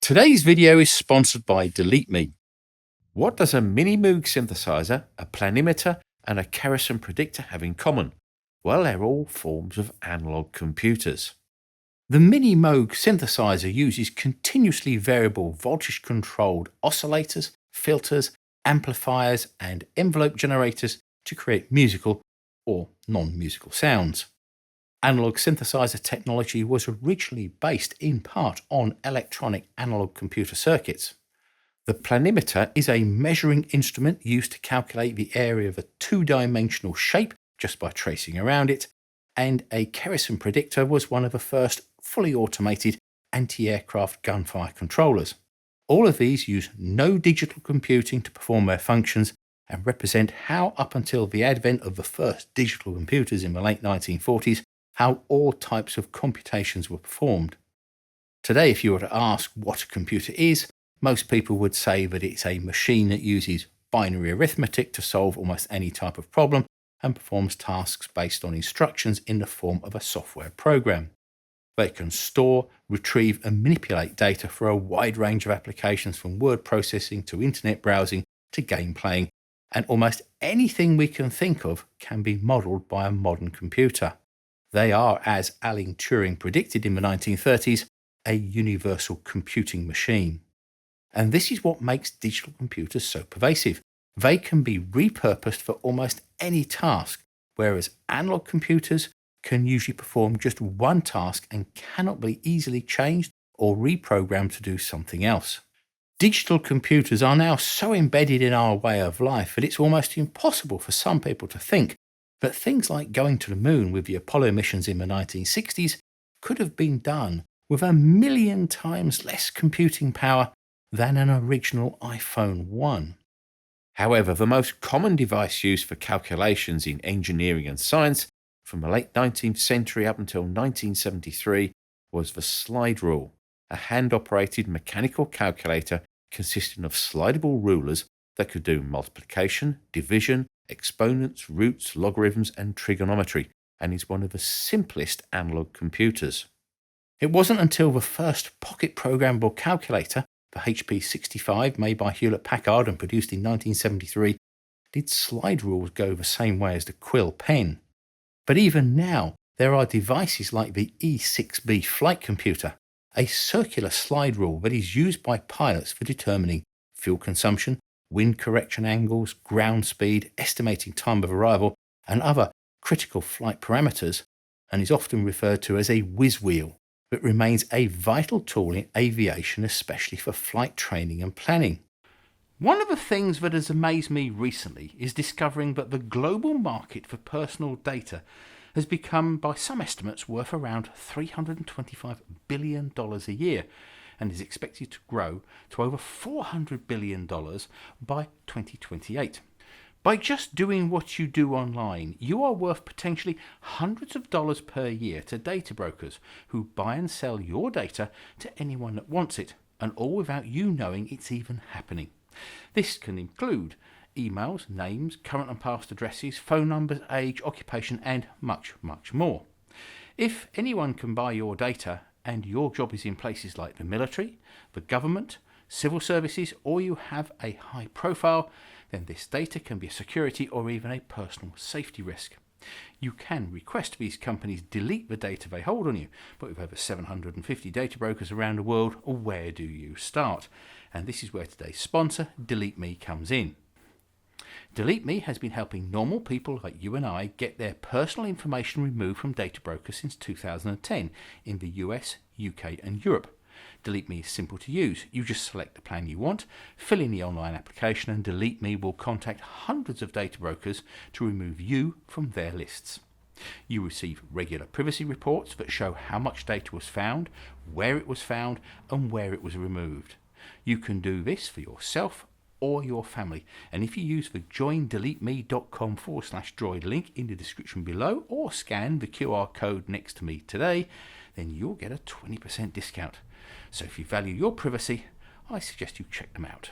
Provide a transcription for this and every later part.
Today's video is sponsored by Delete Me. What does a mini-moog synthesizer, a planimeter and a kerosene predictor have in common? Well, they're all forms of analog computers. The mini-moog synthesizer uses continuously variable voltage-controlled oscillators, filters, amplifiers and envelope generators to create musical or non-musical sounds. Analog synthesizer technology was originally based in part on electronic analog computer circuits. The planimeter is a measuring instrument used to calculate the area of a two-dimensional shape just by tracing around it, and a kerosene predictor was one of the first fully automated anti-aircraft gunfire controllers. All of these use no digital computing to perform their functions and represent how, up until the advent of the first digital computers in the late 1940s, how all types of computations were performed. Today, if you were to ask what a computer is, most people would say that it's a machine that uses binary arithmetic to solve almost any type of problem and performs tasks based on instructions in the form of a software program. They can store, retrieve and manipulate data for a wide range of applications, from word processing to internet browsing to game playing, and almost anything we can think of can be modelled by a modern computer. They are, as Alan Turing predicted in the 1930s, a universal computing machine. And this is what makes digital computers so pervasive. They can be repurposed for almost any task, whereas analog computers can usually perform just one task and cannot be easily changed or reprogrammed to do something else. Digital computers are now so embedded in our way of life that it's almost impossible for some people to think that things like going to the moon with the Apollo missions in the 1960s could have been done with 1,000,000 times less computing power than an original iPhone 1. However, the most common device used for calculations in engineering and science from the late 19th century up until 1973 was the slide rule, a hand-operated mechanical calculator consisting of slidable rulers that could do multiplication, division, exponents, roots, logarithms and trigonometry, and is one of the simplest analog computers. It wasn't until the first pocket programmable calculator, the HP-65, made by Hewlett-Packard and produced in 1973, did slide rules go the same way as the quill pen. But even now, there are devices like the E6B flight computer, a circular slide rule that is used by pilots for determining fuel consumption, wind correction angles, ground speed, estimating time of arrival, and other critical flight parameters, and is often referred to as a whiz wheel, but remains a vital tool in aviation, especially for flight training and planning. One of the things that has amazed me recently is discovering that the global market for personal data has become, by some estimates, worth around $325 billion a year, and is expected to grow to over $400 billion by 2028. By just doing what you do online, you are worth potentially hundreds of dollars per year to data brokers who buy and sell your data to anyone that wants it, and all without you knowing it's even happening. This can include emails, names, current and past addresses, phone numbers, age, occupation, and much, much more. If anyone can buy your data, and your job is in places like the military, the government, civil services, or you have a high profile, then this data can be a security or even a personal safety risk. You can request these companies delete the data they hold on you, but with over 750 data brokers around the world, where do you start? And this is where today's sponsor, Delete Me, comes in. Delete Me has been helping normal people like you and I get their personal information removed from data brokers since 2010 in the US, UK and Europe. Delete Me is simple to use. You just select the plan you want, fill in the online application, and Delete Me will contact hundreds of data brokers to remove you from their lists. You receive regular privacy reports that show how much data was found, where it was found and where it was removed. You can do this for yourself or your family, and if you use the joindeleteme.com/droid link in the description below, or scan the QR code next to me today, then you'll get a 20% discount. So if you value your privacy, I suggest you check them out.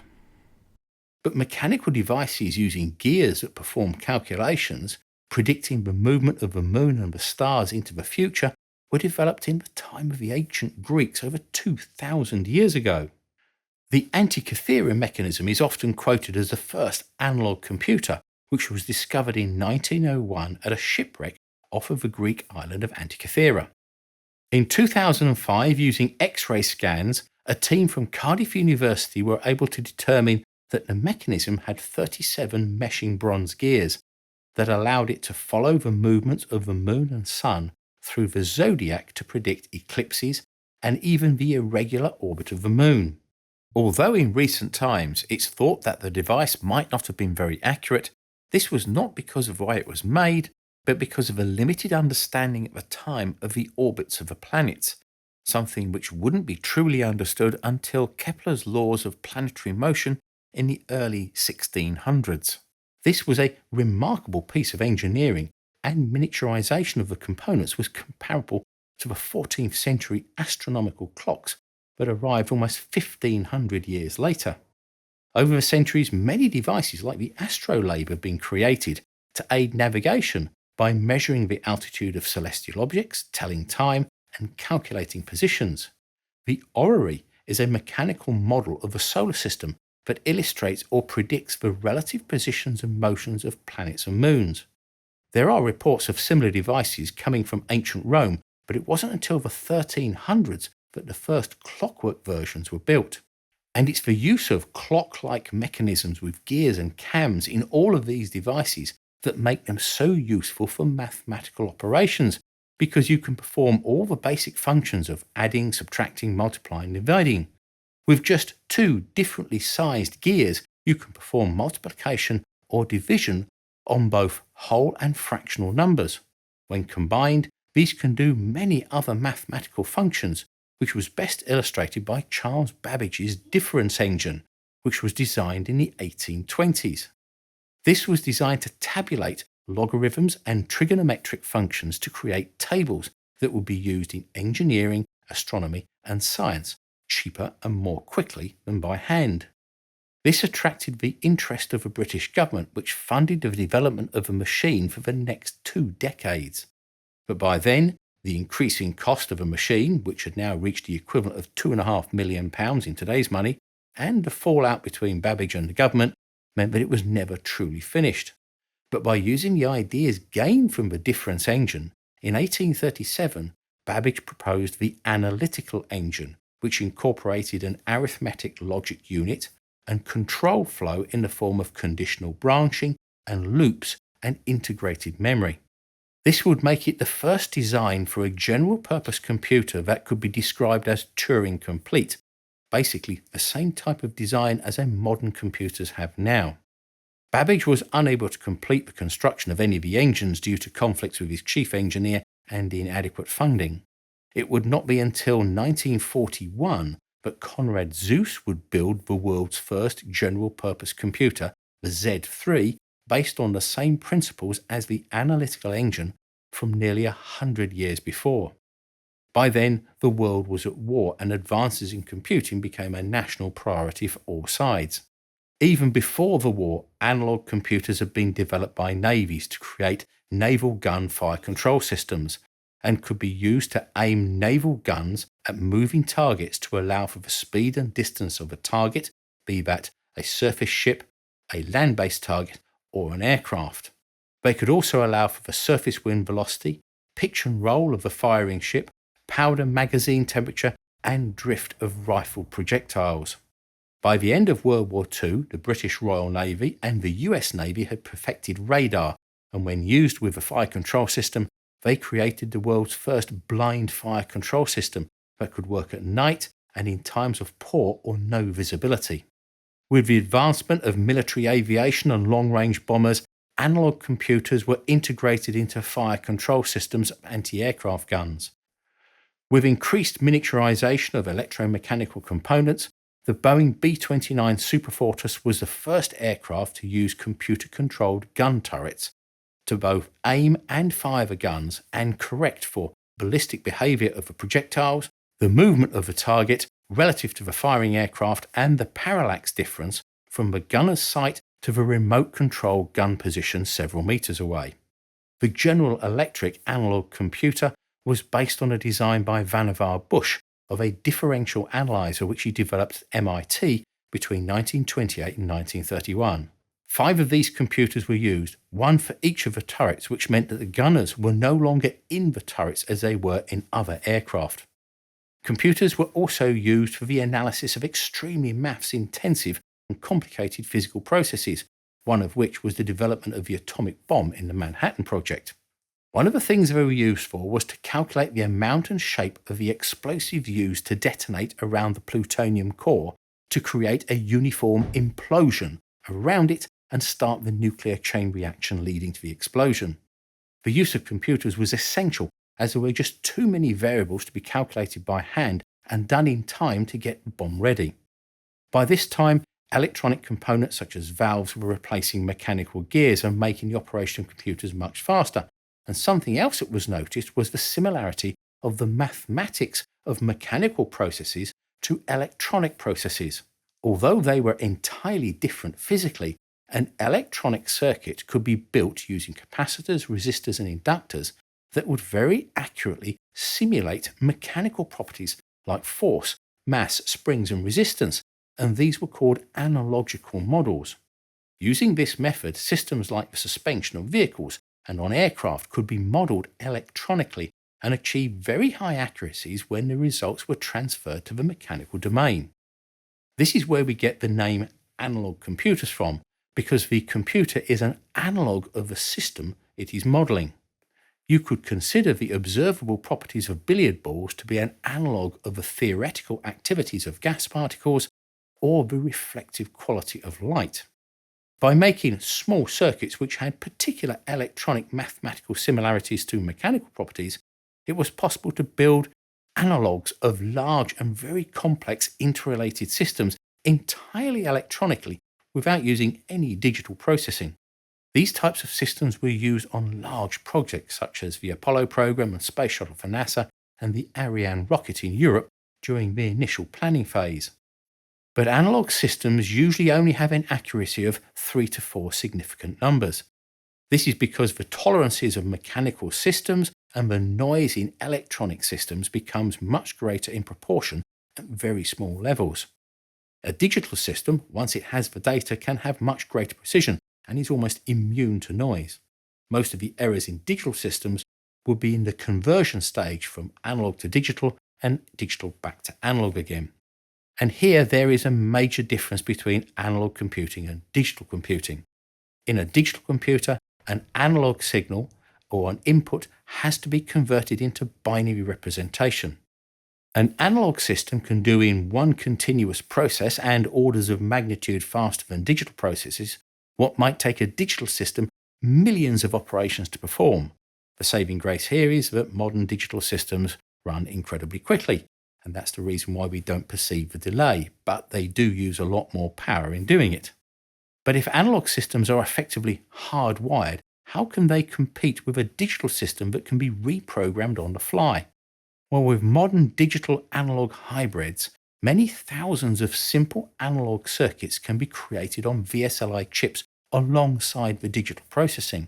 But mechanical devices using gears that perform calculations predicting the movement of the moon and the stars into the future were developed in the time of the ancient Greeks over 2,000 years ago. The Antikythera mechanism is often quoted as the first analog computer, which was discovered in 1901 at a shipwreck off of the Greek island of Antikythera. In 2005, using X-ray scans, a team from Cardiff University were able to determine that the mechanism had 37 meshing bronze gears that allowed it to follow the movements of the moon and sun through the zodiac to predict eclipses and even the irregular orbit of the moon. Although in recent times it's thought that the device might not have been very accurate, this was not because of why it was made, but because of a limited understanding at the time of the orbits of the planets, something which wouldn't be truly understood until Kepler's laws of planetary motion in the early 1600s. This was a remarkable piece of engineering, and miniaturization of the components was comparable to the 14th century astronomical clocks that arrived almost 1500 years later. Over the centuries, many devices like the astrolabe have been created to aid navigation by measuring the altitude of celestial objects, telling time, and calculating positions. The orrery is a mechanical model of the solar system that illustrates or predicts the relative positions and motions of planets and moons. There are reports of similar devices coming from ancient Rome, but it wasn't until the 1300s that the first clockwork versions were built. And it's the use of clock-like mechanisms with gears and cams in all of these devices that make them so useful for mathematical operations, because you can perform all the basic functions of adding, subtracting, multiplying, and dividing. With just two differently sized gears, you can perform multiplication or division on both whole and fractional numbers. When combined, these can do many other mathematical functions, which was best illustrated by Charles Babbage's difference engine, which was designed in the 1820s. This was designed to tabulate logarithms and trigonometric functions to create tables that would be used in engineering, astronomy, and science, cheaper and more quickly than by hand. This attracted the interest of the British government, which funded the development of a machine for the next 2 decades. But by then, the increasing cost of a machine, which had now reached the equivalent of £2.5 million in today's money, and the fallout between Babbage and the government, meant that it was never truly finished. But by using the ideas gained from the difference engine, in 1837, Babbage proposed the analytical engine, which incorporated an arithmetic logic unit and control flow in the form of conditional branching and loops and integrated memory. This would make it the first design for a general-purpose computer that could be described as Turing complete, basically the same type of design as our modern computers have now. Babbage was unable to complete the construction of any of the engines due to conflicts with his chief engineer and inadequate funding. It would not be until 1941 that Konrad Zuse would build the world's first general-purpose computer, the Z3, based on the same principles as the analytical engine from nearly 100 years before. By then, the world was at war and advances in computing became a national priority for all sides. Even before the war, analog computers had been developed by navies to create naval gun fire control systems and could be used to aim naval guns at moving targets to allow for the speed and distance of a target, be that a surface ship, a land-based target, or an aircraft. They could also allow for the surface wind velocity, pitch and roll of the firing ship, powder magazine temperature, and drift of rifle projectiles. By the end of World War II, the British Royal Navy and the US Navy had perfected radar, and when used with the fire control system, they created the world's first blind fire control system that could work at night and in times of poor or no visibility. With the advancement of military aviation and long-range bombers, analog computers were integrated into fire control systems of anti-aircraft guns. With increased miniaturization of electromechanical components, the Boeing B-29 Superfortress was the first aircraft to use computer-controlled gun turrets to both aim and fire the guns and correct for ballistic behavior of the projectiles, the movement of the target relative to the firing aircraft, and the parallax difference from the gunner's sight to the remote control gun position several meters away. The General Electric analog computer was based on a design by Vannevar Bush of a differential analyzer which he developed at MIT between 1928 and 1931. 5 of these computers were used, 1 for each of the turrets, which meant that the gunners were no longer in the turrets as they were in other aircraft. Computers were also used for the analysis of extremely maths-intensive and complicated physical processes, one of which was the development of the atomic bomb in the Manhattan Project. One of the things they were used for was to calculate the amount and shape of the explosive used to detonate around the plutonium core to create a uniform implosion around it and start the nuclear chain reaction leading to the explosion. The use of computers was essential as there were just too many variables to be calculated by hand and done in time to get the bomb ready. By this time, electronic components such as valves were replacing mechanical gears and making the operation of computers much faster. And something else that was noticed was the similarity of the mathematics of mechanical processes to electronic processes. Although they were entirely different physically, an electronic circuit could be built using capacitors, resistors, and inductors that would very accurately simulate mechanical properties like force, mass, springs, and resistance, and these were called analogical models. Using this method, systems like the suspension of vehicles and on aircraft could be modelled electronically and achieve very high accuracies when the results were transferred to the mechanical domain. This is where we get the name analog computers from, because the computer is an analog of the system it is modelling. You could consider the observable properties of billiard balls to be an analog of the theoretical activities of gas particles or the reflective quality of light. By making small circuits which had particular electronic mathematical similarities to mechanical properties, it was possible to build analogues of large and very complex interrelated systems entirely electronically without using any digital processing. These types of systems were used on large projects such as the Apollo program and Space Shuttle for NASA and the Ariane rocket in Europe during the initial planning phase. But analog systems usually only have an accuracy of 3 to 4 significant numbers. This is because the tolerances of mechanical systems and the noise in electronic systems becomes much greater in proportion at very small levels. A digital system, once it has the data, can have much greater precision and is almost immune to noise. Most of the errors in digital systems would be in the conversion stage from analog to digital and digital back to analog again. And here there is a major difference between analog computing and digital computing. In a digital computer, an analog signal or an input has to be converted into binary representation. An analog system can do in one continuous process and orders of magnitude faster than digital processes what might take a digital system millions of operations to perform. The saving grace here is that modern digital systems run incredibly quickly, and that's the reason why we don't perceive the delay, but they do use a lot more power in doing it. But if analog systems are effectively hardwired, how can they compete with a digital system that can be reprogrammed on the fly? Well, with modern digital-analog hybrids, many thousands of simple analog circuits can be created on VSLI chips alongside the digital processing.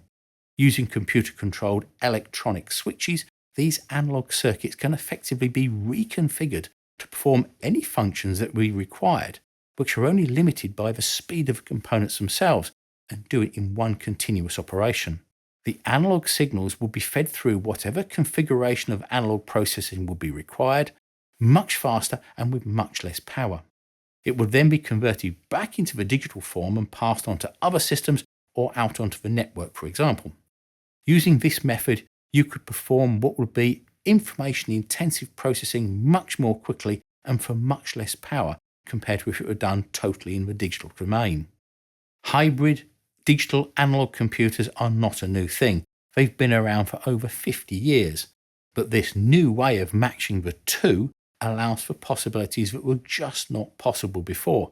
Using computer-controlled electronic switches, these analog circuits can effectively be reconfigured to perform any functions that we required, which are only limited by the speed of the components themselves, and do it in one continuous operation. The analog signals will be fed through whatever configuration of analog processing will be required, much faster and with much less power. It would then be converted back into the digital form and passed on to other systems or out onto the network, for example. Using this method, you could perform what would be information-intensive processing much more quickly and for much less power compared to if it were done totally in the digital domain. Hybrid digital analog computers are not a new thing. They've been around for over 50 years. But this new way of matching the two allows for possibilities that were just not possible before.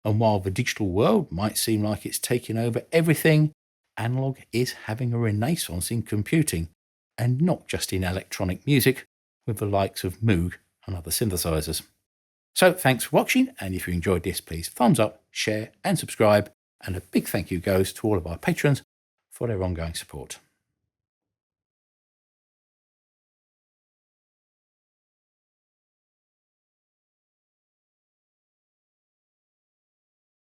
And while the digital world might seem like it's taking over everything, analog is having a renaissance in computing, and not just in electronic music, with the likes of Moog and other synthesizers. So thanks for watching, and if you enjoyed this, please thumbs up, share and subscribe, and a big thank you goes to all of our patrons for their ongoing support.